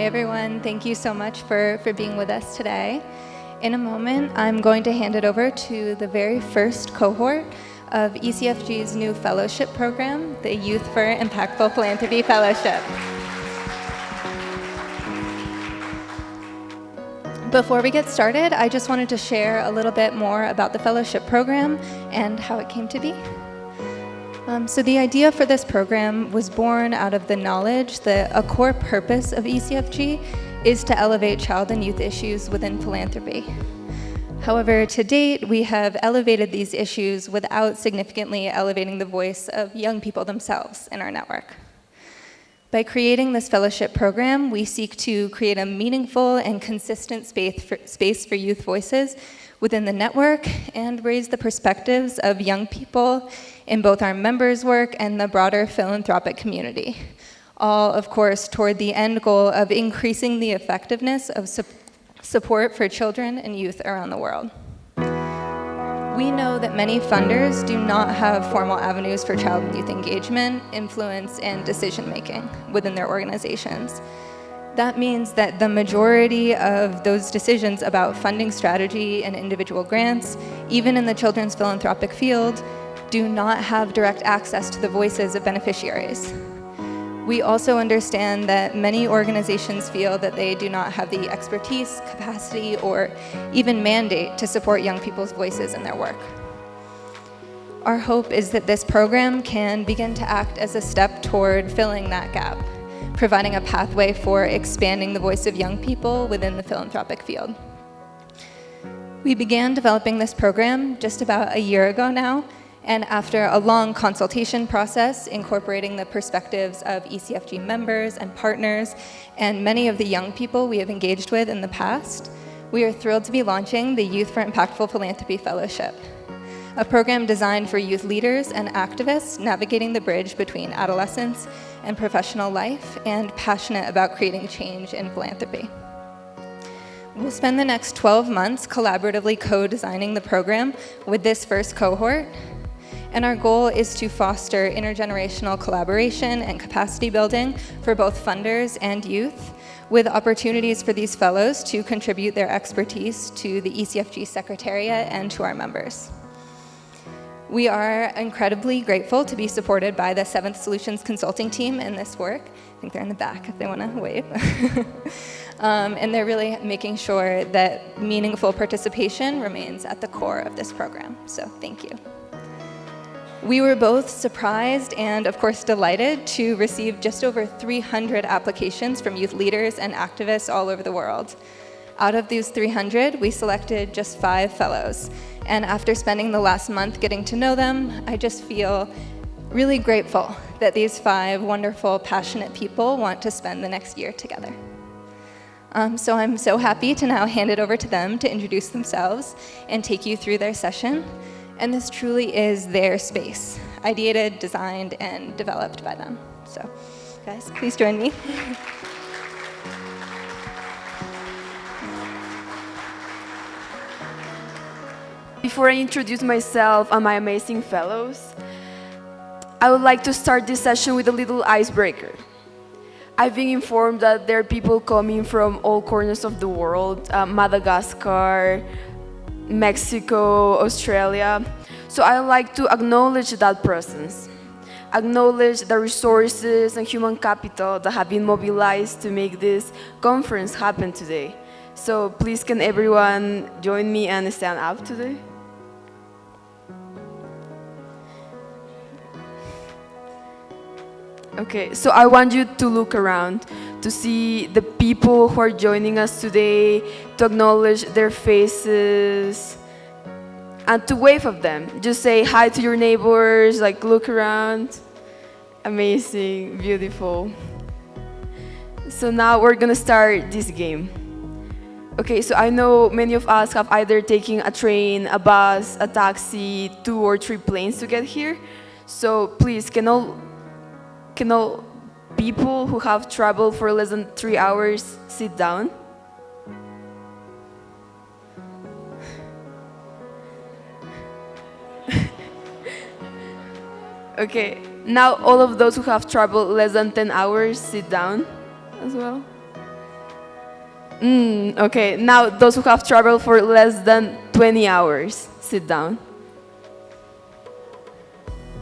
Hi, everyone. Thank you so much for being with us today. In a moment, I'm going to hand it over to the very first cohort of ECFG's new fellowship program, the Youth for Impactful Philanthropy Fellowship. Before we get started, I just wanted to share a little bit more about the fellowship program and how it came to be. So the idea for this program was born out of the knowledge that a core purpose of ECFG is to elevate child and youth issues within philanthropy. However, to date, we have elevated these issues without significantly elevating the voice of young people themselves in our network. By creating this fellowship program, we seek to create a meaningful and consistent space for youth voices within the network and raise the perspectives of young people in both our members' work and the broader philanthropic community. All, of course, toward the end goal of increasing the effectiveness of support for children and youth around the world. We know that many funders do not have formal avenues for child and youth engagement, influence, and decision-making within their organizations. That means that the majority of those decisions about funding strategy and individual grants, even in the children's philanthropic field, do not have direct access to the voices of beneficiaries. We also understand that many organizations feel that they do not have the expertise, capacity, or even mandate to support young people's voices in their work. Our hope is that this program can begin to act as a step toward filling that gap, providing a pathway for expanding the voice of young people within the philanthropic field. We began developing this program just about a year ago now, and after a long consultation process incorporating the perspectives of ECFG members and partners and many of the young people we have engaged with in the past, we are thrilled to be launching the Youth for Impactful Philanthropy Fellowship, a program designed for youth leaders and activists navigating the bridge between adolescence and professional life and passionate about creating change in philanthropy. We'll spend the next 12 months collaboratively co-designing the program with this first cohort, and our goal is to foster intergenerational collaboration and capacity building for both funders and youth, with opportunities for these fellows to contribute their expertise to the ECFG Secretariat and to our members. We are incredibly grateful to be supported by the Seventh Solutions consulting team in this work. I think they're in the back if they want to wave. And they're really making sure that meaningful participation remains at the core of this program. So thank you. We were both surprised and, of course, delighted to receive just over 300 applications from youth leaders and activists all over the world. Out of these 300, we selected just 5 fellows. And after spending the last month getting to know them, I just feel really grateful that these 5 wonderful, passionate people want to spend the next year together. So I'm so happy to now hand it over to them to introduce themselves and take you through their session. And this truly is their space, ideated, designed, and developed by them. So, guys, please join me. Before I introduce myself and my amazing fellows, I would like to start this session with a little icebreaker. I've been informed that there are people coming from all corners of the world, Madagascar, Mexico, Australia. So I would like to acknowledge that presence, acknowledge the resources and human capital that have been mobilized to make this conference happen today. So please, can everyone join me and stand up today? Okay, so I want you to look around to see the people who are joining us today, to acknowledge their faces, and to wave at them. Just say hi to your neighbors, like look around. Amazing, beautiful. So now we're gonna start this game. Okay, so I know many of us have either taken a train, a bus, a taxi, 2 or 3 planes to get here. So please, can all people who have traveled for less than 3 hours sit down? Okay, now all of those who have traveled less than 10 hours sit down as well. Okay, now those who have traveled for less than 20 hours, sit down.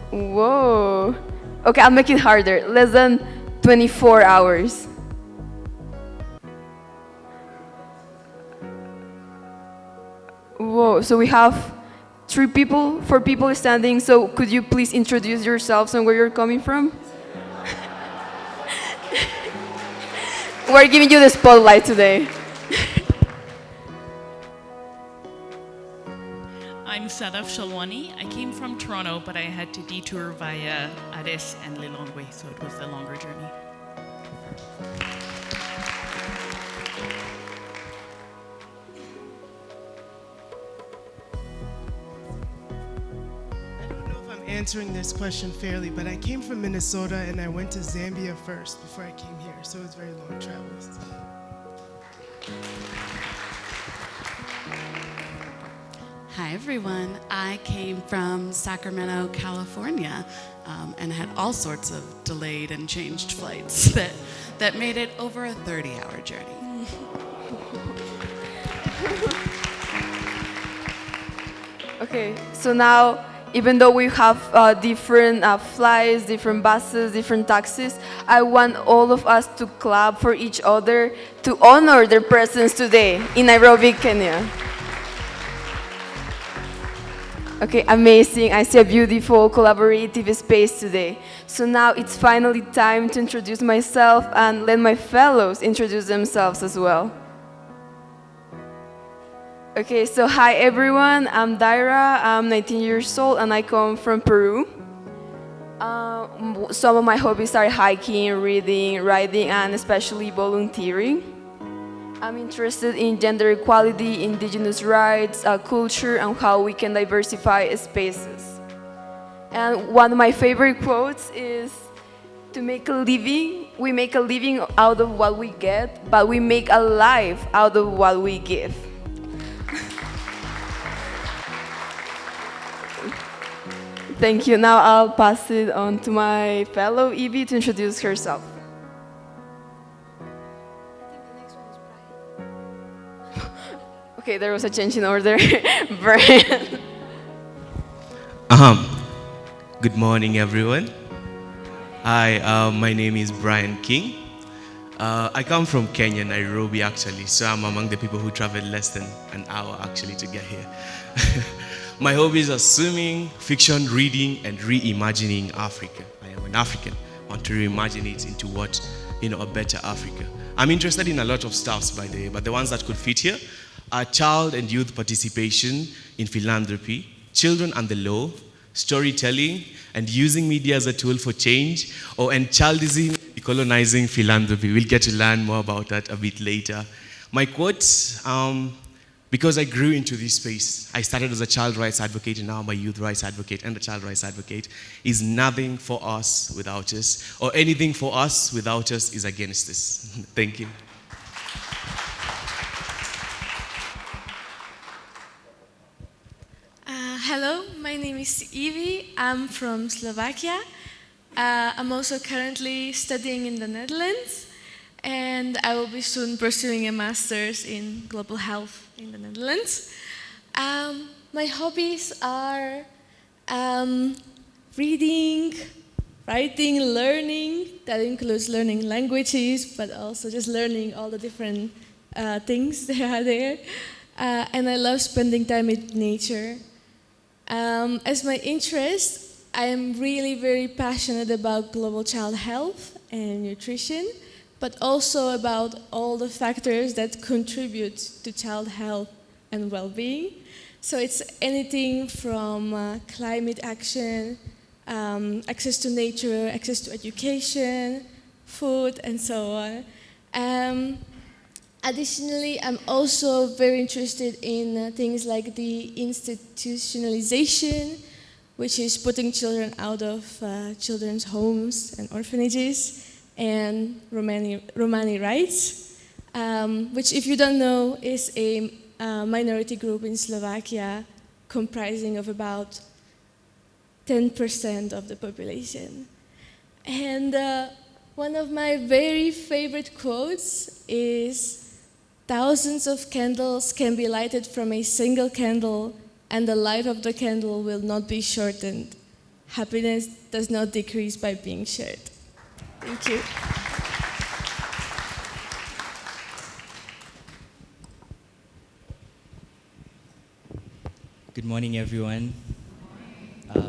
Whoa. Okay, I'll make it harder. Less than 24 hours. Whoa, so we have 4 people standing. So could you please introduce yourselves and where you're coming from? We're giving you the spotlight today. I'm Sadaf Shalwani. I came from Toronto, but I had to detour via Addis and Lilongwe, so it was a longer journey. I don't know if I'm answering this question fairly, but I came from Minnesota and I went to Zambia first before I came here, so it's very long travels. Hi everyone, I came from Sacramento, California, and had all sorts of delayed and changed flights that made it over a 30-hour journey. Okay, so now, even though we have different flights, different buses, different taxis, I want all of us to clap for each other to honor their presence today in Nairobi, Kenya. Okay, amazing. I see a beautiful collaborative space today. So now it's finally time to introduce myself and let my fellows introduce themselves as well. Okay, so hi everyone, I'm Daira, I'm 19 years old and I come from Peru. Some of my hobbies are hiking, reading, writing, and especially volunteering. I'm interested in gender equality, indigenous rights, culture, and how we can diversify spaces. And one of my favorite quotes is, to make a living, we make a living out of what we get, but we make a life out of what we give. Thank you. Now I'll pass it on to my fellow Evie to introduce herself. Okay, there was a change in order. Brian. Good morning, everyone. Hi, my name is Brian King. I come from Kenya, Nairobi, actually, so I'm among the people who traveled less than an hour, actually, to get here. My hobbies are swimming, fiction reading, and reimagining Africa. I am an African. I want to reimagine it into what, a better Africa. I'm interested in a lot of stuffs, by the way, but the ones that could fit here are child and youth participation in philanthropy, children and the law, storytelling, and using media as a tool for change, and childism, decolonizing philanthropy. We'll get to learn more about that a bit later. My quotes, because I grew into this space, I started as a child rights advocate and now I'm a youth rights advocate and a child rights advocate, is nothing for us without us, or anything for us without us is against us. Thank you. Hello, my name is Evie. I'm from Slovakia. I'm also currently studying in the Netherlands, and I will be soon pursuing a master's in global health in the Netherlands. My hobbies are reading, writing, learning. That includes learning languages, but also just learning all the different things that are there. And I love spending time with nature. As my interest, I am really very passionate about global child health and nutrition, but also about all the factors that contribute to child health and well-being. So it's anything from climate action, access to nature, access to education, food, and so on. Additionally, I'm also very interested in things like the institutionalization, which is putting children out of children's homes and orphanages, and Romani rights, which, if you don't know, is a minority group in Slovakia comprising of about 10% of the population. And one of my very favorite quotes is, thousands of candles can be lighted from a single candle, and the light of the candle will not be shortened. Happiness does not decrease by being shared. Thank you. Good morning, everyone.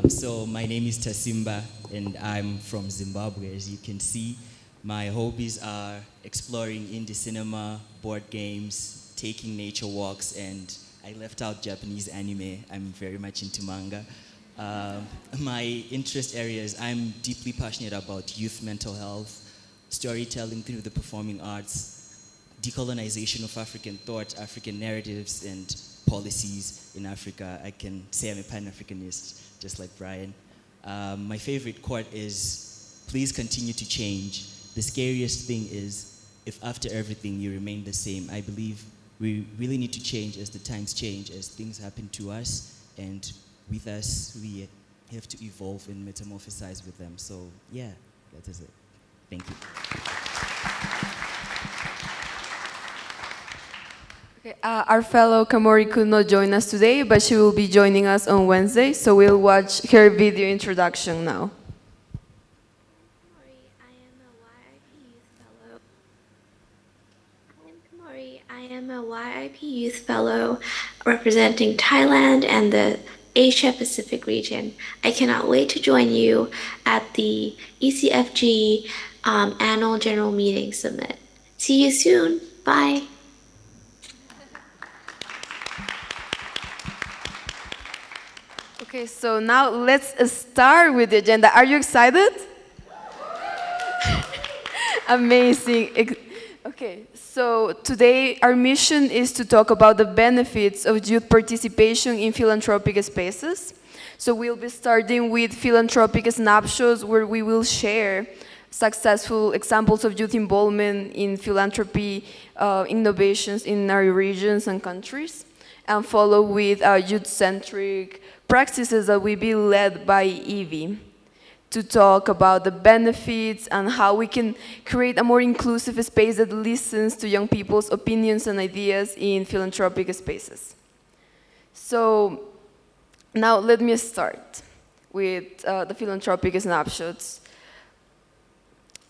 So my name is Tasimba, and I'm from Zimbabwe. As you can see, my hobbies are exploring indie cinema, board games, taking nature walks, and I left out Japanese anime. I'm very much into manga. My interest areas, I'm deeply passionate about youth mental health, storytelling through the performing arts, decolonization of African thought, African narratives, and policies in Africa. I can say I'm a Pan-Africanist, just like Brian. My favorite quote is, please continue to change. The scariest thing is, if after everything you remain the same. I believe we really need to change as the times change, as things happen to us, and with us, we have to evolve and metamorphosize with them. So yeah, that is it. Thank you. Okay, our fellow Kamori could not join us today, but she will be joining us on Wednesday, so we'll watch her video introduction now. I am a YIP Youth Fellow representing Thailand and the Asia Pacific region. I cannot wait to join you at the ECFG Annual General Meeting Summit. See you soon. Bye. Okay, so now let's start with the agenda. Are you excited? Amazing. Okay, so today our mission is to talk about the benefits of youth participation in philanthropic spaces. So we'll be starting with philanthropic snapshots, where we will share successful examples of youth involvement in philanthropy innovations in our regions and countries, and follow with youth-centric practices that will be led by Evie, to talk about the benefits and how we can create a more inclusive space that listens to young people's opinions and ideas in philanthropic spaces. So now let me start with the philanthropic snapshots.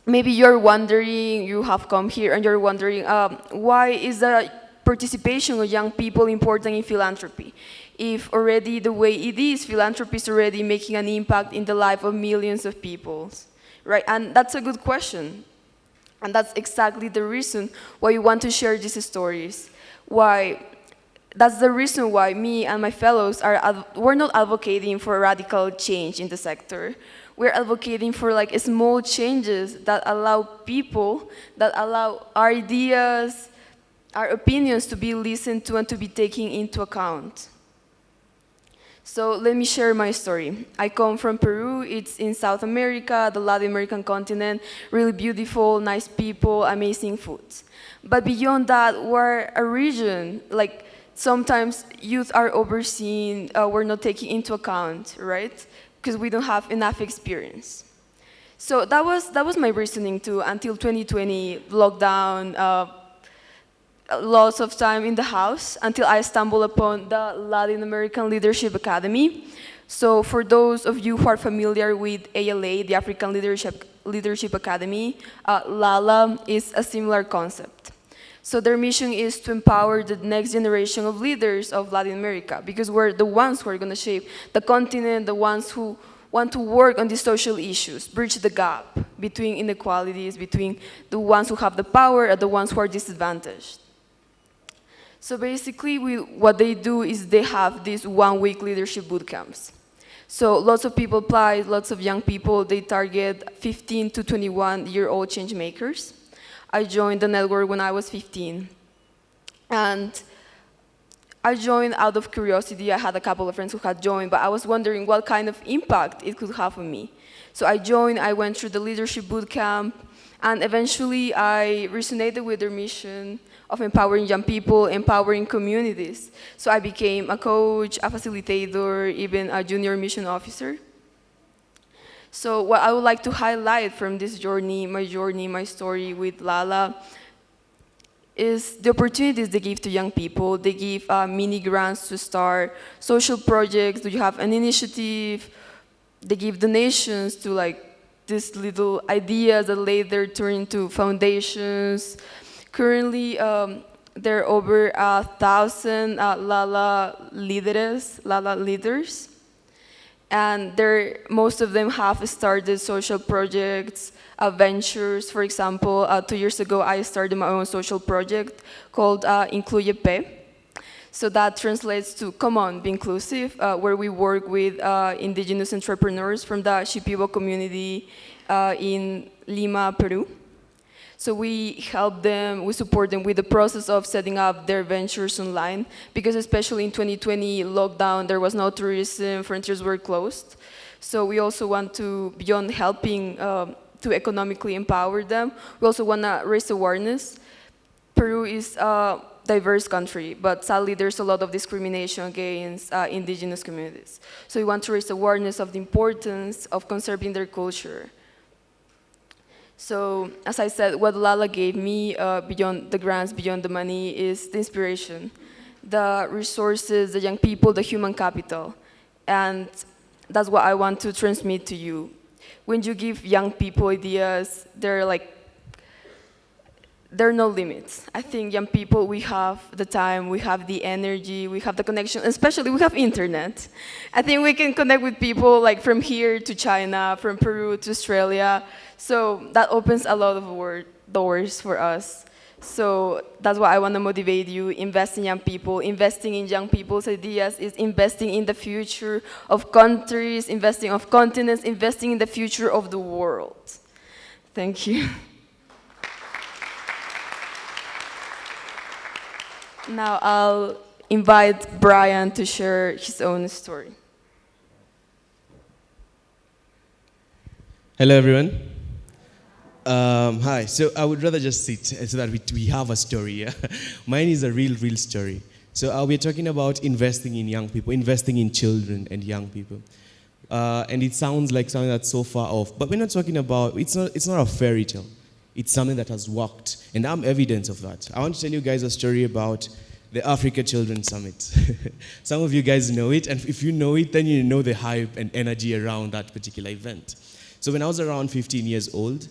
Maybe you're wondering, you have come here and you're wondering, why is the participation of young people important in philanthropy? If already the way it is, philanthropy is already making an impact in the life of millions of people, right? And that's a good question. And that's exactly the reason why we want to share these stories. That's the reason why me and my fellows we're not advocating for radical change in the sector. We're advocating for like small changes that allow people, that allow our ideas, our opinions to be listened to and to be taken into account. So let me share my story. I come from Peru. It's in South America, the Latin American continent, really beautiful, nice people, amazing food. But beyond that, we're a region, like sometimes youth are overseen, we're not taking into account, right? Because we don't have enough experience. So that was my reasoning too, until 2020, lockdown, lots of time in the house, until I stumbled upon the Latin American Leadership Academy. So for those of you who are familiar with ALA, the African Leadership Academy, LALA is a similar concept. So their mission is to empower the next generation of leaders of Latin America, because we're the ones who are going to shape the continent, the ones who want to work on these social issues, bridge the gap between inequalities, between the ones who have the power and the ones who are disadvantaged. So basically, what they do is they have these one-week leadership boot camps. So lots of people apply, lots of young people. They target 15 to 21-year-old change makers. I joined the network when I was 15. And I joined out of curiosity. I had a couple of friends who had joined, but I was wondering what kind of impact it could have on me. So I joined, I went through the leadership boot camp, and eventually I resonated with their mission of empowering young people, empowering communities. So I became a coach, a facilitator, even a junior mission officer. So what I would like to highlight from this journey, my story with Lala, is the opportunities they give to young people. They give mini grants to start social projects. Do you have an initiative? They give donations to like these little ideas that later turn into foundations. Currently, there are over 1,000 Lala leaders, and most of them have started social projects, ventures. For example, 2 years ago, I started my own social project called Incluye P. So that translates to Come On, Be Inclusive, where we work with indigenous entrepreneurs from the Shipibo community in Lima, Peru. So we help them, we support them with the process of setting up their ventures online, because especially in 2020 lockdown, there was no tourism, frontiers were closed. So we also want to, beyond helping to economically empower them, we also want to raise awareness. Peru is a diverse country, but sadly there's a lot of discrimination against indigenous communities. So we want to raise awareness of the importance of conserving their culture. So, as I said, what Lala gave me, beyond the grants, beyond the money, is the inspiration, the resources, the young people, the human capital. And that's what I want to transmit to you. When you give young people ideas, there are no limits. I think young people, we have the time, we have the energy, we have the connection, especially we have internet. I think we can connect with people like from here to China, from Peru to Australia. So that opens a lot of doors for us. So that's why I want to motivate you, invest in young people. Investing in young people's ideas is investing in the future of countries, investing of continents, investing in the future of the world. Thank you. Now I'll invite Brian to share his own story. Hello, everyone. Hi. So I would rather just sit so that we have a story. Yeah? Mine is a real story. So we're talking about investing in young people, investing in children and young people. And it sounds like something that's so far off, but we're not talking about, it's not a fairy tale. It's something that has worked, and I'm evidence of that. I want to tell you guys a story about the Africa Children's Summit. Some of you guys know it, and if you know it, then you know the hype and energy around that particular event. So when I was around 15 years old,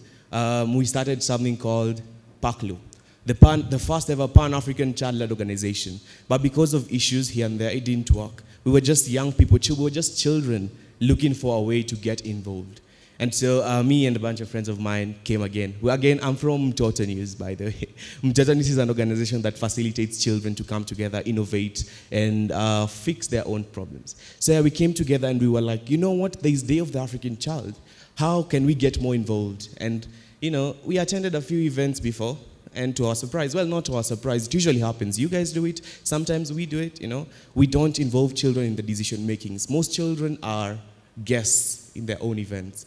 we started something called PACLU, the first ever Pan-African child-led organization. But because of issues here and there, it didn't work. We were just young people, we were just children looking for a way to get involved. And so me and a bunch of friends of mine came again. I'm from Mtoto News, by the way. Mtoto News is an organization that facilitates children to come together, innovate, and fix their own problems. So yeah, we came together and we were like, you know what, there's Day of the African Child. How can we get more involved? And, you know, we attended a few events before, and to our surprise, well, not to our surprise, it usually happens. You guys do it, sometimes we do it, you know. We don't involve children in the decision makings. Most children are guests in their own events,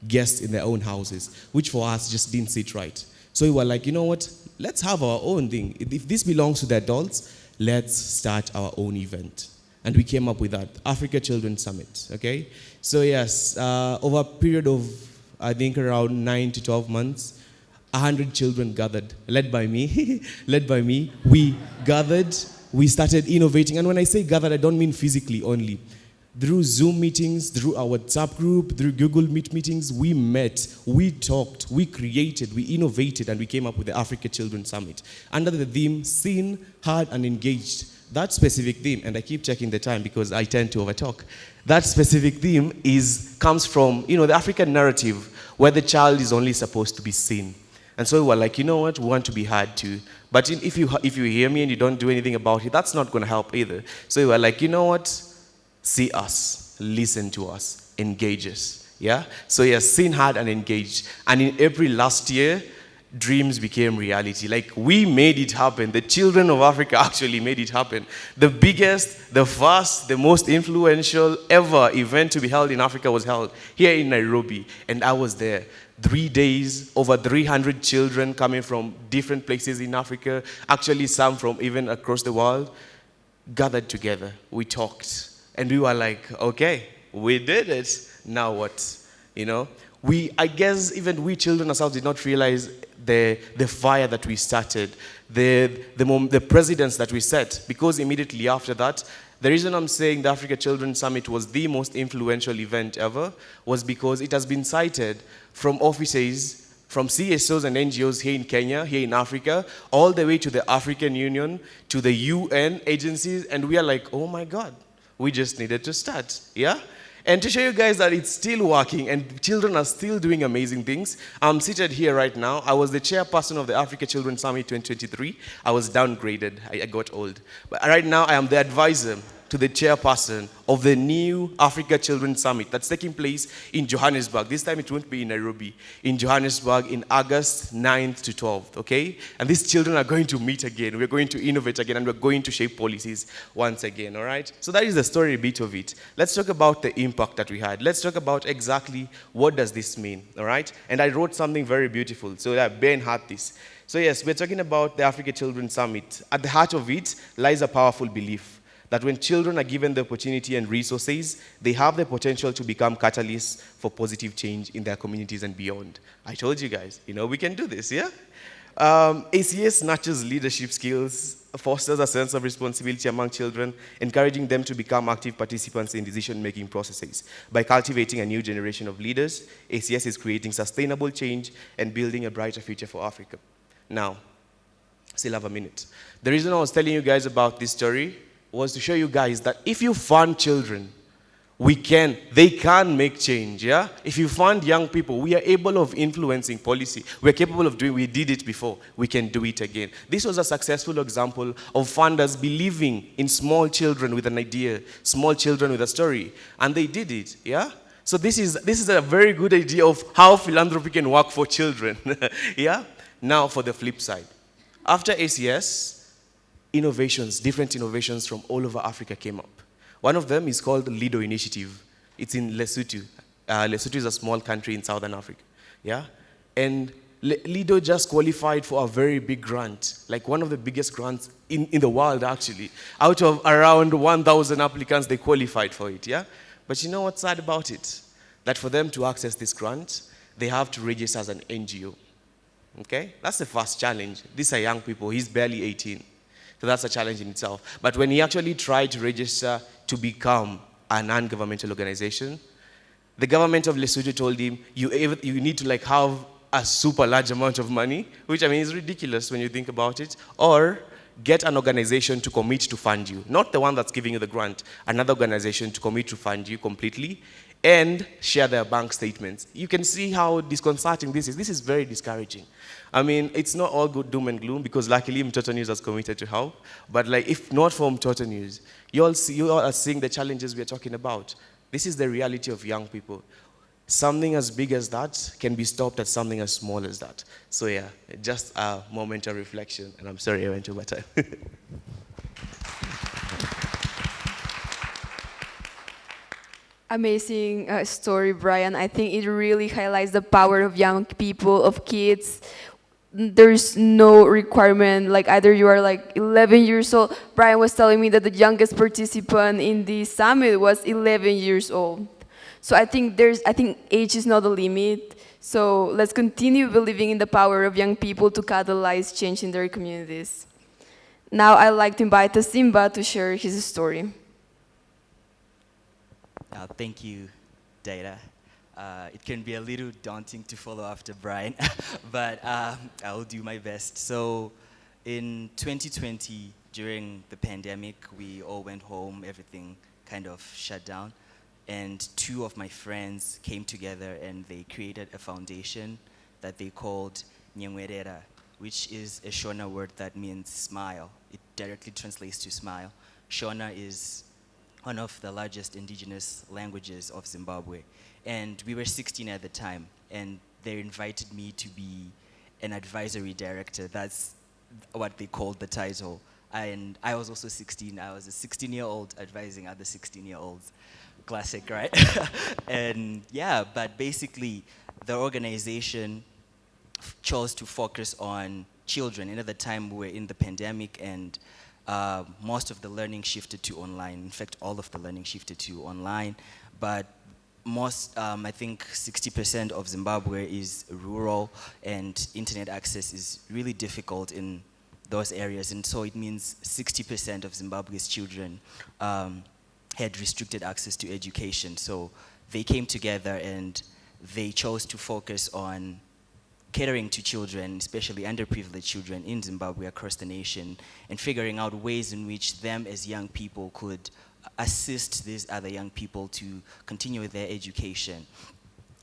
guests in their own houses, which for us just didn't sit right. So we were like, you know what, let's have our own thing. If this belongs to the adults, let's start our own event. And we came up with that, Africa Children's Summit, okay? So yes, over a period of, I think around 9 to 12 months, 100 children gathered, led by me. We gathered, we started innovating. And when I say gathered, I don't mean physically only. Through Zoom meetings, through our WhatsApp group, through Google Meet meetings, we met, we talked, we created, we innovated, and we came up with the Africa Children's Summit under the theme, Seen, Heard, and Engaged. That specific theme, and I keep checking the time because I tend to overtalk, that specific theme comes from, you know, the African narrative where the child is only supposed to be seen. And so we were like, you know what, we want to be heard too. But if you hear me and you don't do anything about it, that's not going to help either. So we were like, you know what, see us, listen to us, engage us. Yeah? So yes, seen, heard, and engaged. And in April last year, dreams became reality. Like, we made it happen. The children of Africa actually made it happen. The biggest, the first, the most influential ever event to be held in Africa was held here in Nairobi. And I was there. 3 days, over 300 children coming from different places in Africa, actually some from even across the world, gathered together. We talked. And we were like, okay, we did it. Now what? You know? I guess even we children ourselves did not realize the fire that we started, the precedents that we set, because immediately after that, the reason I'm saying the Africa Children's Summit was the most influential event ever was because it has been cited from offices, from CSOs and NGOs here in Kenya, here in Africa, all the way to the African Union, to the UN agencies, and we are like, oh my God, we just needed to start, yeah? And to show you guys that it's still working and children are still doing amazing things, I'm seated here right now. I was the chairperson of the Africa Children's Summit 2023. I was downgraded. I got old. But right now, I am the advisor to the chairperson of the new Africa Children's Summit that's taking place in Johannesburg. This time it won't be in Nairobi, in Johannesburg in August 9th to 12th, okay? And these children are going to meet again. We're going to innovate again, and we're going to shape policies once again, all right? So that is the story bit of it. Let's talk about the impact that we had. Let's talk about exactly what does this mean, all right? And I wrote something very beautiful, so that Ben had this. So yes, we're talking about the Africa Children's Summit. At the heart of it lies a powerful belief that when children are given the opportunity and resources, they have the potential to become catalysts for positive change in their communities and beyond. I told you guys, we can do this, yeah? ACS nurtures leadership skills, fosters a sense of responsibility among children, encouraging them to become active participants in decision-making processes. By cultivating a new generation of leaders, ACS is creating sustainable change and building a brighter future for Africa. Now, still have a minute. The reason I was telling you guys about this story was to show you guys that if you fund children, they can make change, yeah? If you fund young people, we are able of influencing policy. We're capable of we did it before, we can do it again. This was a successful example of funders believing in small children with an idea, small children with a story, and they did it, yeah? So this is a very good idea of how philanthropy can work for children, yeah? Now for the flip side. After ACS, different innovations from all over Africa came up. One of them is called the Lido Initiative. It's in Lesotho. Lesotho is a small country in Southern Africa, yeah? And Lido just qualified for a very big grant, like one of the biggest grants in the world, actually. Out of around 1,000 applicants, they qualified for it, yeah? But you know what's sad about it? That for them to access this grant, they have to register as an NGO, okay? That's the first challenge. These are young people. He's barely 18. So that's a challenge in itself. But when he actually tried to register to become a non-governmental organization, the government of Lesotho told him, you need to have a super large amount of money, which I mean is ridiculous when you think about it, or get an organization to commit to fund you. Not the one that's giving you the grant, another organization to commit to fund you completely, and share their bank statements. You can see how disconcerting this is. This is very discouraging. I mean, it's not all good doom and gloom, because luckily Mtoto News has committed to help. But if not for Mtoto News, you all are seeing the challenges we're talking about. This is the reality of young people. Something as big as that can be stopped at something as small as that. So yeah, just a moment of reflection, and I'm sorry I went over time. Amazing story, Brian. I think it really highlights the power of young people, of kids. There's no requirement, either you are 11 years old. Brian was telling me that the youngest participant in the summit was 11 years old. So I think age is not the limit. So let's continue believing in the power of young people to catalyze change in their communities. Now I'd like to invite Simba to share his story. Thank you, Data. It can be a little daunting to follow after Brian, but I'll do my best. So in 2020, during the pandemic, we all went home, everything kind of shut down. And two of my friends came together and they created a foundation that they called Nyengwerera, which is a Shona word that means smile. It directly translates to smile. Shona is one of the largest indigenous languages of Zimbabwe. And we were 16 at the time, and they invited me to be an advisory director. That's what they called the title. And I was also 16. I was a 16-year-old advising other 16-year-olds. Classic, right? And yeah, but basically, the organization chose to focus on children. And at the time, we were in the pandemic, and most of the learning shifted to online. In fact, all of the learning shifted to online. But I think 60% of Zimbabwe is rural, and internet access is really difficult in those areas. And so it means 60% of Zimbabwe's children had restricted access to education. So they came together and they chose to focus on catering to children, especially underprivileged children in Zimbabwe across the nation, and figuring out ways in which them as young people could assist these other young people to continue with their education.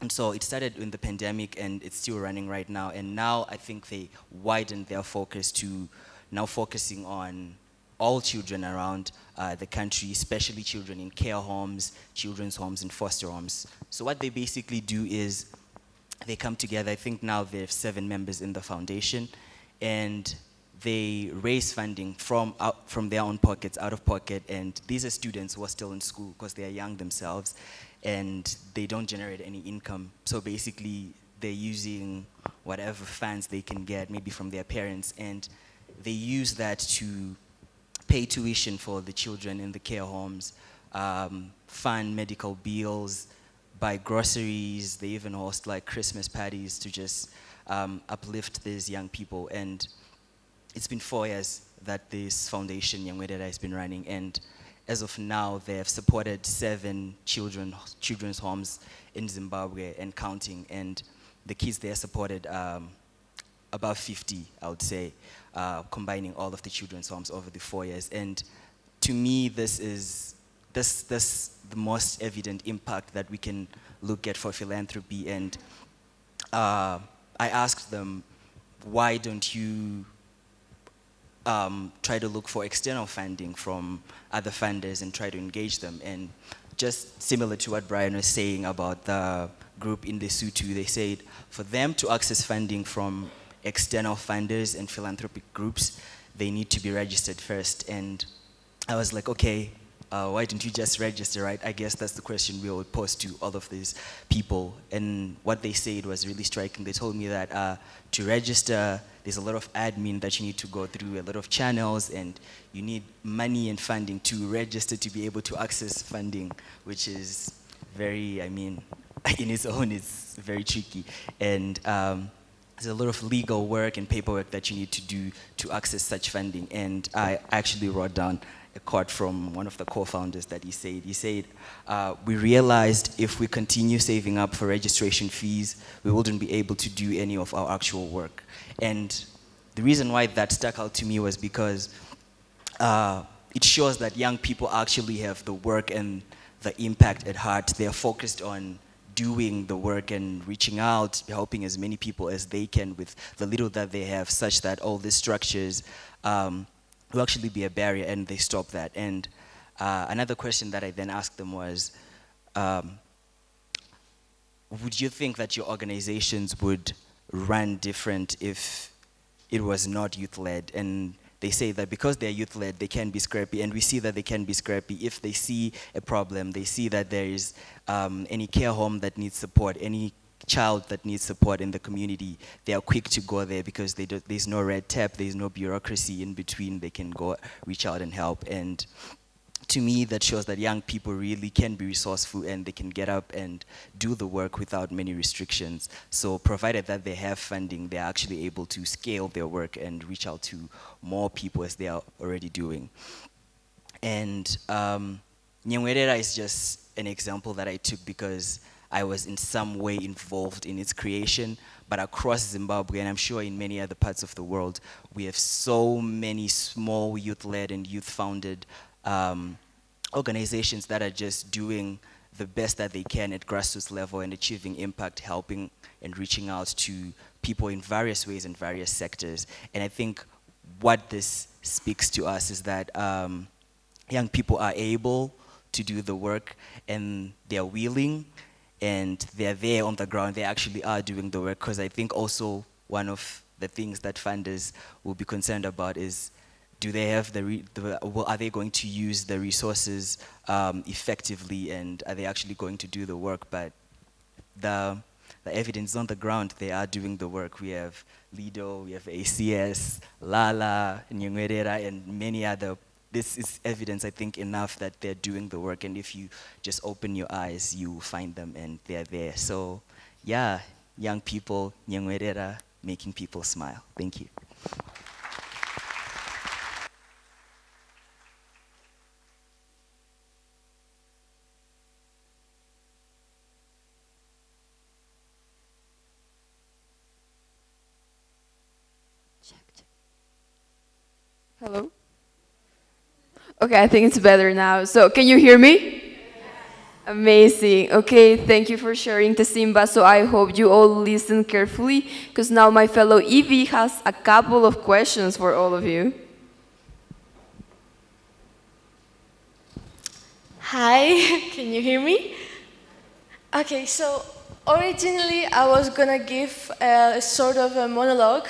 And so it started in the pandemic and it's still running right now. And now I think they widened their focus to now focusing on all children around the country, especially children in care homes, children's homes, and foster homes. So what they basically do is they come together. I think now they have 7 members in the foundation, and they raise funding from their own pockets, out of pocket. And these are students who are still in school because they are young themselves, and they don't generate any income. So basically, they're using whatever funds they can get, maybe from their parents, and they use that to pay tuition for the children in the care homes, fund medical bills, buy groceries. They even host like Christmas parties to just uplift these young people. And it's been 4 years that this foundation, Nyangwedera, has been running. And as of now, they have supported 7 children's homes in Zimbabwe and counting. And the kids there supported about 50, I would say, combining all of the children's homes over the 4 years. And to me, this is the most evident impact that we can look at for philanthropy. And I asked them, why don't you try to look for external funding from other funders and try to engage them? And just similar to what Brian was saying about the group in Lesotho, they said for them to access funding from external funders and philanthropic groups, they need to be registered first. And I was like, okay, why don't you just register, right? I guess that's the question we would pose to all of these people. And what they said was really striking. They told me that to register, there's a lot of admin that you need to go through, a lot of channels, and you need money and funding to register to be able to access funding, which is very, I mean, in its own, it's very tricky. And there's a lot of legal work and paperwork that you need to do to access such funding. And I actually wrote down a quote from one of the co-founders that he said, we realized if we continue saving up for registration fees, we wouldn't be able to do any of our actual work. And the reason why that stuck out to me was because it shows that young people actually have the work and the impact at heart. They're focused on doing the work and reaching out, helping as many people as they can with the little that they have, such that all these structures will actually be a barrier, and they stop that. And another question that I then asked them was, would you think that your organizations would run different if it was not youth-led? And they say that because they're youth-led, they can be scrappy, and we see that they can be scrappy. If they see a problem, they see that there is any care home that needs support, any child that needs support in the community, they are quick to go there because there's no red tape, there's no bureaucracy in between. They can go reach out and help. And to me, that shows that young people really can be resourceful and they can get up and do the work without many restrictions. So provided that they have funding, they're actually able to scale their work and reach out to more people as they are already doing. And Nyangwedera is just an example that I took because I was in some way involved in its creation. But across Zimbabwe, and I'm sure in many other parts of the world, we have so many small youth-led and youth-founded organizations that are just doing the best that they can at grassroots level and achieving impact, helping and reaching out to people in various ways in various sectors. And I think what this speaks to us is that young people are able to do the work, and they're willing, and they're there on the ground. They actually are doing the work, because I think also one of the things that funders will be concerned about is, do they have are they going to use the resources effectively, and are they actually going to do the work? But the evidence on the ground, they are doing the work. We have Lido, we have ACS, Lala, Nyangwedera, and many other this is evidence, I think, enough that they're doing the work, and if you just open your eyes, you find them and they're there. So yeah, young people, Nyangwerera, making people smile. Thank you. Hello? Okay, I think it's better now. So, can you hear me? Amazing. Okay, thank you for sharing, Tasimba. So I hope you all listen carefully, because now my fellow Evie has a couple of questions for all of you. Hi, can you hear me? Okay, so originally I was gonna give a sort of a monologue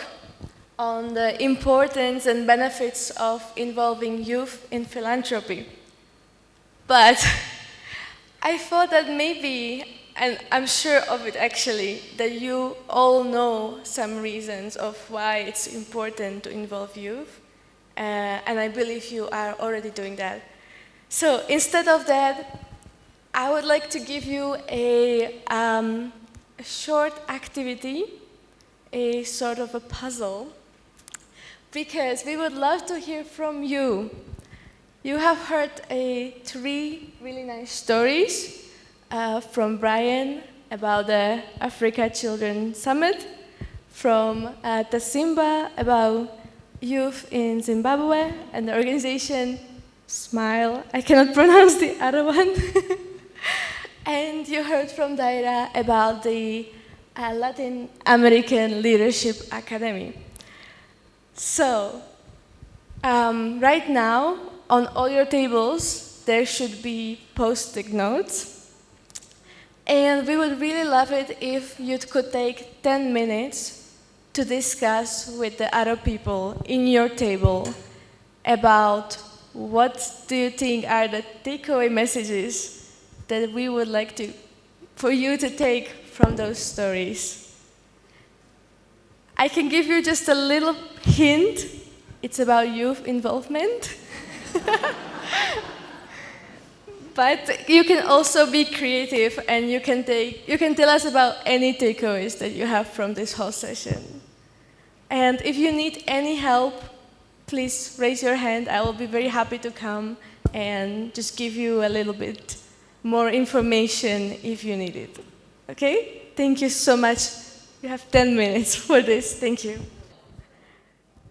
on the importance and benefits of involving youth in philanthropy. But I thought that maybe, and I'm sure of it actually, that you all know some reasons of why it's important to involve youth, and I believe you are already doing that. So instead of that, I would like to give you a short activity, a sort of a puzzle, because we would love to hear from you. You have heard three really nice stories from Brian about the Africa Children Summit, from Tasimba about youth in Zimbabwe and the organization Smile. I cannot pronounce the other one. And you heard from Daira about the Latin American Leadership Academy. So, right now, on all your tables, there should be post-it notes. And we would really love it if you could take 10 minutes to discuss with the other people in your table about what do you think are the takeaway messages that we would like for you to take from those stories. I can give you just a little hint. It's about youth involvement. But you can also be creative, and you can tell us about any takeaways that you have from this whole session. And if you need any help, please raise your hand. I will be very happy to come and just give you a little bit more information if you need it. Okay? Thank you so much. You have 10 minutes for this. Thank you.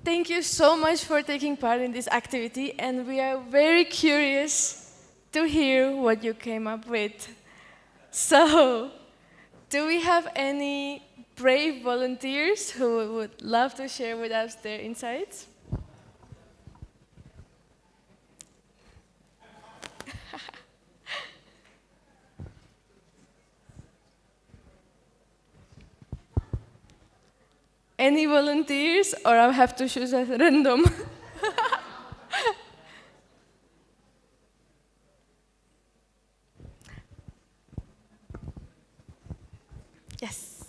Thank you so much for taking part in this activity, and we are very curious to hear what you came up with. So, do we have any brave volunteers who would love to share with us their insights? Any volunteers, or I have to choose at random? Yes.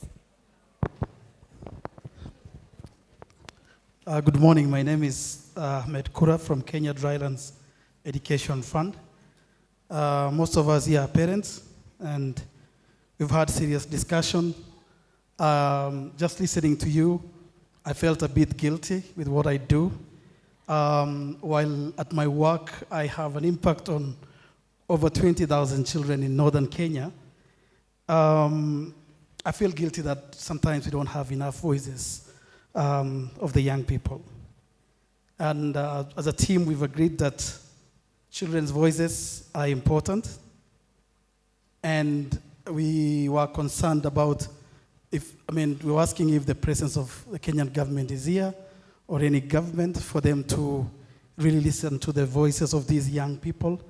Good morning. My name is Ahmed Kura from Kenya Drylands Education Fund. Most of us here are parents, and we've had serious discussion. Just listening to you, I felt a bit guilty with what I do. While at my work, I have an impact on over 20,000 children in northern Kenya. I feel guilty that sometimes we don't have enough voices of the young people. And as a team, we've agreed that children's voices are important. And we were concerned about we were asking if the presence of the Kenyan government is here, or any government, for them to really listen to the voices of these young people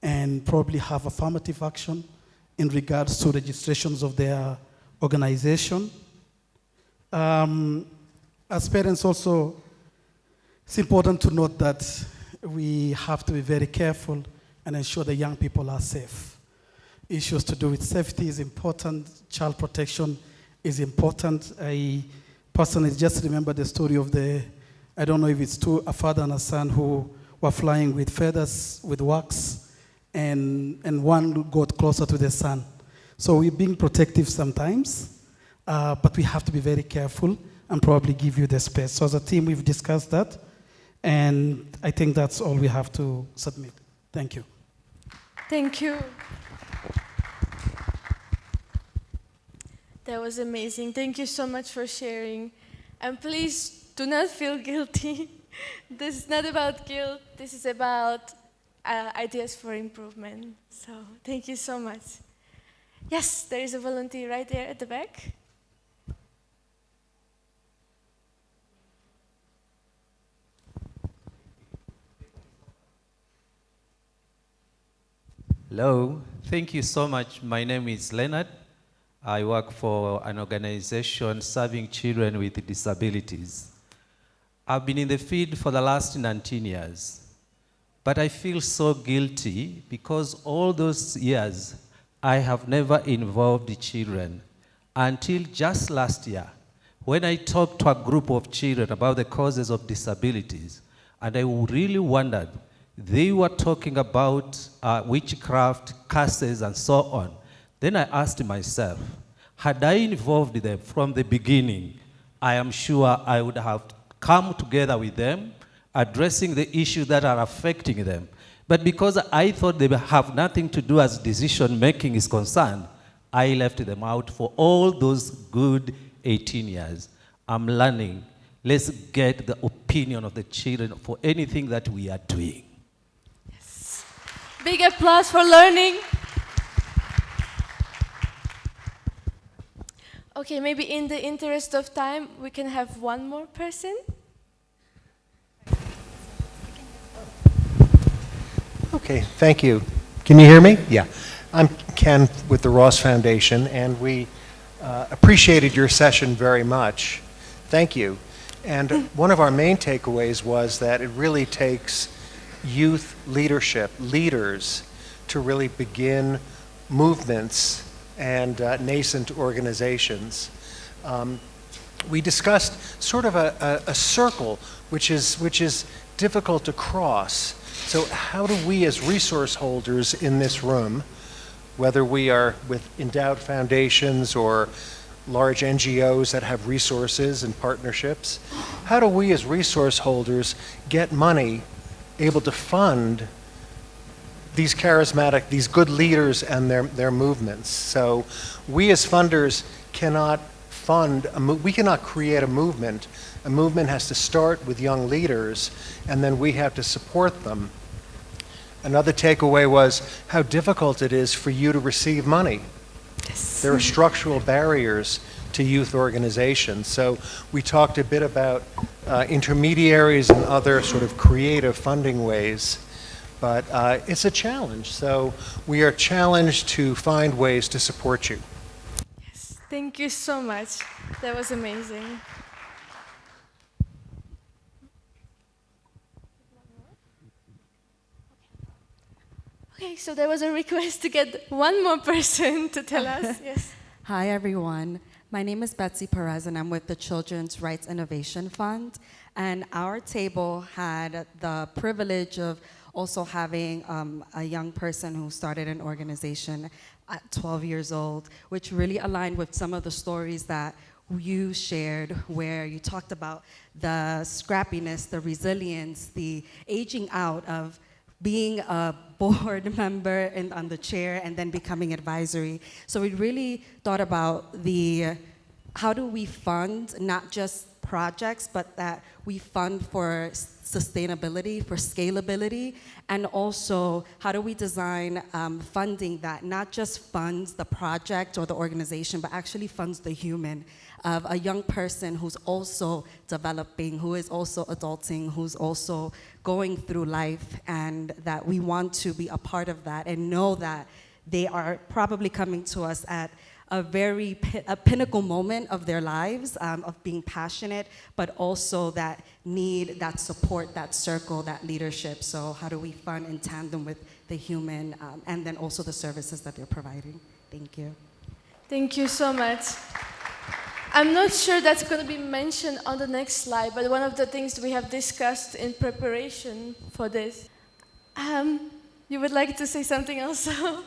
and probably have affirmative action in regards to registrations of their organization. As parents also, it's important to note that we have to be very careful and ensure the young people are safe. Issues to do with safety is important, child protection is important. I personally just remember the story of I don't know if it's a father and a son who were flying with feathers, with wax, and one got closer to the sun. So we're being protective sometimes, but we have to be very careful and probably give you the space. So as a team, we've discussed that, and I think that's all we have to submit. Thank you. Thank you. That was amazing. Thank you so much for sharing. And please do not feel guilty. This is not about guilt. This is about ideas for improvement. So thank you so much. Yes, there is a volunteer right there at the back. Hello, thank you so much. My name is Leonard. I work for an organization serving children with disabilities. I've been in the field for the last 19 years, but I feel so guilty because all those years I have never involved the children until just last year when I talked to a group of children about the causes of disabilities, and I really wondered. They were talking about witchcraft, curses, and so on. Then I asked myself, had I involved them from the beginning, I am sure I would have come together with them, addressing the issues that are affecting them. But because I thought they have nothing to do as decision-making is concerned, I left them out for all those good 18 years. I'm learning. Let's get the opinion of the children for anything that we are doing. Big applause for learning. Okay, maybe in the interest of time, we can have one more person. Okay, thank you. Can you hear me? Yeah. I'm Ken with the Ross Foundation, and we appreciated your session very much. Thank you. And one of our main takeaways was that it really takes youth leadership, leaders, to really begin movements and nascent organizations. We discussed sort of a circle which is difficult to cross. So how do we as resource holders in this room, whether we are with endowed foundations or large NGOs that have resources and partnerships, how do we as resource holders get money able to fund these charismatic, these good leaders and their movements? So we as funders cannot fund, we cannot create a movement. A movement has to start with young leaders, and then we have to support them. Another takeaway was how difficult it is for you to receive money. Yes. There are structural barriers to youth organizations. So we talked a bit about intermediaries and other sort of creative funding ways, but it's a challenge. So we are challenged to find ways to support you. Yes, thank you so much. That was amazing. Okay, so there was a request to get one more person to tell us. Yes. Hi, everyone. My name is Betsy Perez, and I'm with the Children's Rights Innovation Fund. And our table had the privilege of also having a young person who started an organization at 12 years old, which really aligned with some of the stories that you shared, where you talked about the scrappiness, the resilience, the aging out of being a board member and on the chair and then becoming advisory. So we really thought about how do we fund not just projects, but that we fund for sustainability, for scalability, and also how do we design funding that not just funds the project or the organization, but actually funds the human of a young person who's also developing, who is also adulting, who's also going through life, and that we want to be a part of that and know that they are probably coming to us at a pinnacle moment of their lives, of being passionate, but also that need that support, that circle, that leadership. So how do we fund in tandem with the human and then also the services that they're providing? Thank you. Thank you so much. I'm not sure that's going to be mentioned on the next slide, but one of the things we have discussed in preparation for this. You would like to say something also?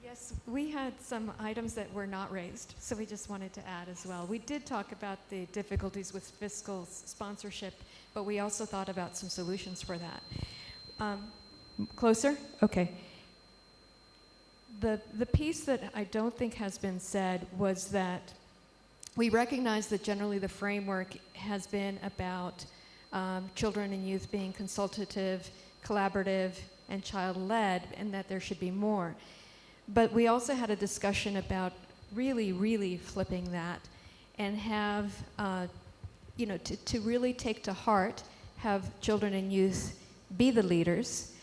Yes, we had some items that were not raised, so we just wanted to add as well. We did talk about the difficulties with fiscal sponsorship, but we also thought about some solutions for that. Closer? Okay. The piece that I don't think has been said was that we recognize that generally the framework has been about children and youth being consultative, collaborative, and child-led, and that there should be more. But we also had a discussion about really flipping that and have, to really take to heart, have children and youth be the leaders,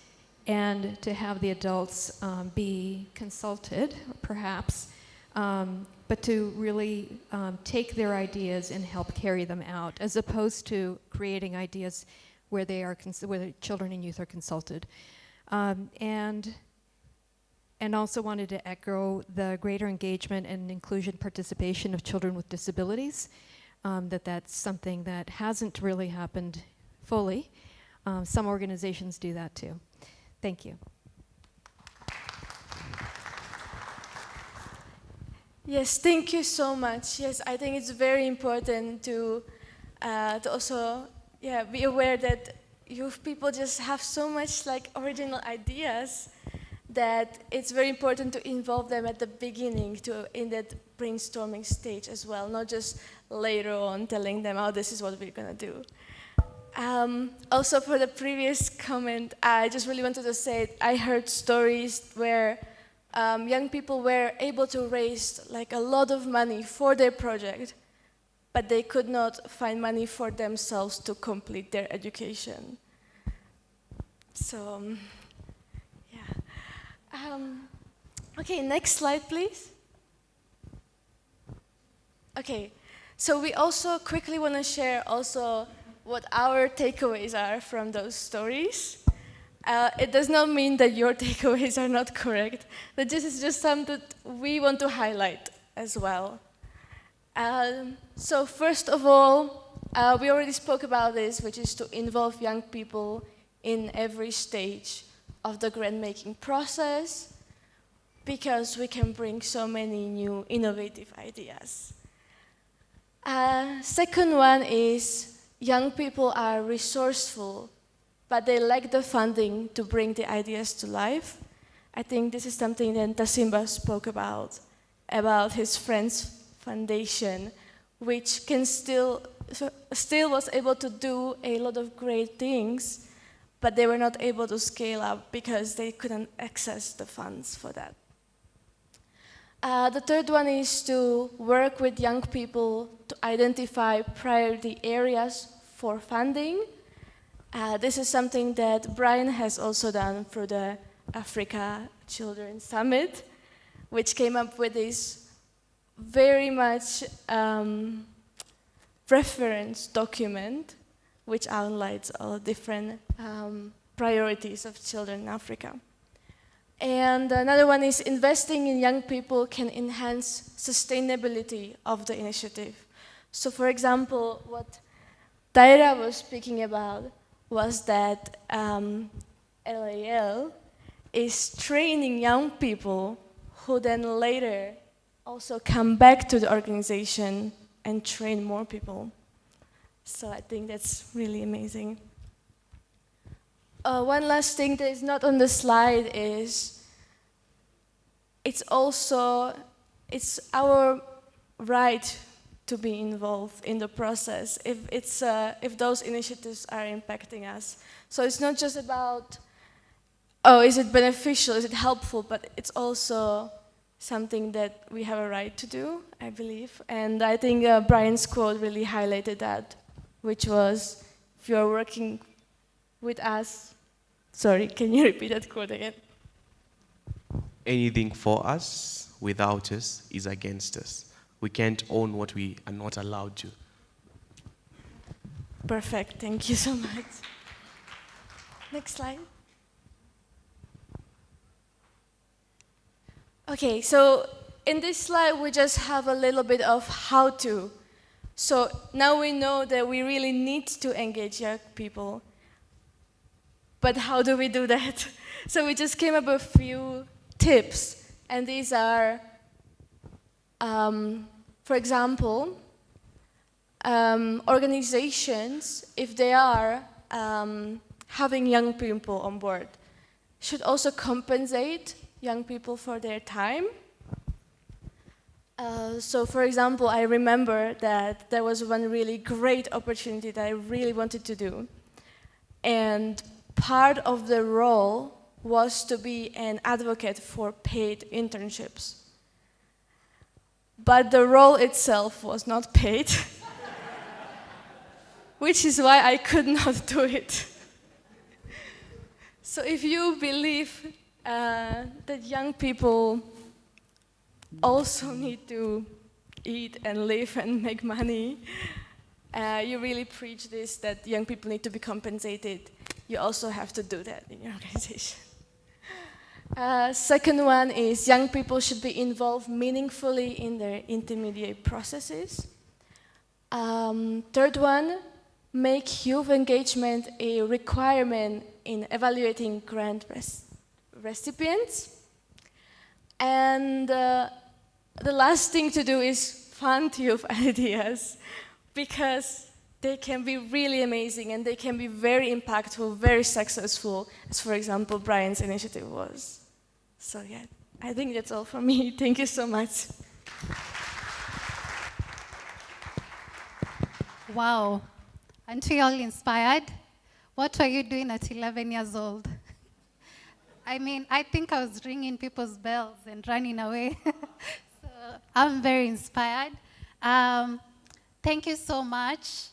and to have the adults be consulted, perhaps, but to really take their ideas and help carry them out, as opposed to creating ideas where where the children and youth are consulted. And also wanted to echo the greater engagement and inclusion participation of children with disabilities, that's something that hasn't really happened fully. Some organizations do that too. Thank you. Yes, thank you so much. Yes, I think it's very important to also be aware that youth people just have so much like original ideas that it's very important to involve them at the beginning in that brainstorming stage as well, not just later on telling them, oh, this is what we're going to do. Also, for the previous comment, I just really wanted to say I heard stories where young people were able to raise like a lot of money for their project, but they could not find money for themselves to complete their education. So, okay, next slide, please. Okay, so we also quickly want to share also what our takeaways are from those stories. It does not mean that your takeaways are not correct, but this is just something that we want to highlight as well. So first of all, we already spoke about this, which is to involve young people in every stage of the grant-making process, because we can bring so many new innovative ideas. Second one is young people are resourceful, but they lack the funding to bring the ideas to life. I think this is something that Tasimba spoke about his friend's foundation, which can still was able to do a lot of great things, but they were not able to scale up because they couldn't access the funds for that. The third one is to work with young people to identify priority areas for funding. This is something that Brian has also done through the Africa Children's Summit, which came up with this very much reference document which outlines all different priorities of children in Africa. And another one is investing in young people can enhance sustainability of the initiative. So for example, what Taira was speaking about was that LAL is training young people who then later also come back to the organization and train more people. So I think that's really amazing. One last thing that is not on the slide is it's our right to be involved in the process if those initiatives are impacting us. So it's not just about, oh, is it beneficial, is it helpful, but it's also something that we have a right to do, I believe. And I think Brian's quote really highlighted that, which was, if you're working with us, sorry, can you repeat that quote again? Anything for us without us is against us. We can't own what we are not allowed to. Perfect, thank you so much. Next slide. Okay, so in this slide, we just have a little bit of how to. So now we know that we really need to engage young people. But how do we do that? So we just came up with a few tips. And these are, for example, organizations, if they are having young people on board, should also compensate young people for their time. So for example, I remember that there was one really great opportunity that I really wanted to do. And part of the role was to be an advocate for paid internships. But the role itself was not paid, which is why I could not do it. So if you believe that young people also need to eat and live and make money, you really preach this, that young people need to be compensated, you also have to do that in your organization. Second one is young people should be involved meaningfully in their intermediate processes. Third one, make youth engagement a requirement in evaluating grant recipients. And the last thing to do is fund youth ideas, because they can be really amazing and they can be very impactful, very successful, as for example, Brian's initiative was. So yeah, I think that's all from me. Thank you so much. Wow, aren't we all inspired? What were you doing at 11 years old? I mean, I think I was ringing people's bells and running away. So I'm very inspired. Thank you so much,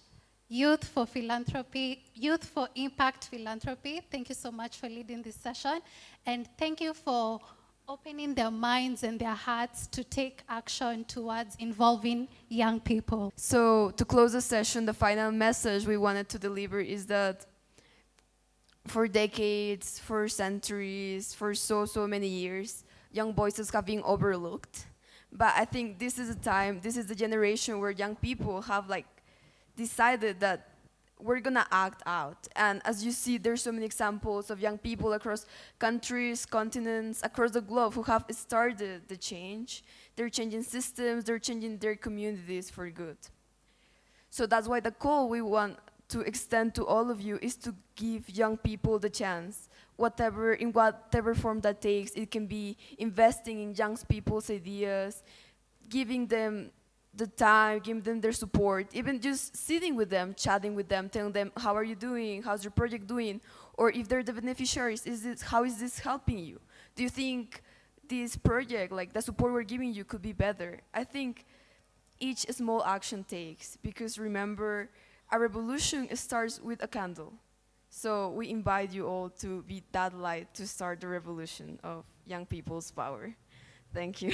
Youth for Philanthropy, Youth for Impact Philanthropy. Thank you so much for leading this session. And thank you for opening their minds and their hearts to take action towards involving young people. So to close the session, the final message we wanted to deliver is that for decades, for centuries, for so many years, young voices have been overlooked. But I think this is a time, this is the generation where young people have decided that we're gonna act out. And as you see, there's so many examples of young people across countries, continents, across the globe who have started the change. They're changing systems, they're changing their communities for good. So that's why the call we want to extend to all of you is to give young people the chance, in whatever form that takes. It can be investing in young people's ideas, giving them the time, giving them their support, even just sitting with them, chatting with them, telling them, how are you doing? How's your project doing? Or if they're the beneficiaries, how is this helping you? Do you think this project, the support we're giving you, could be better? I think each small action takes, because remember, a revolution starts with a candle. So we invite you all to be that light to start the revolution of young people's power. Thank you.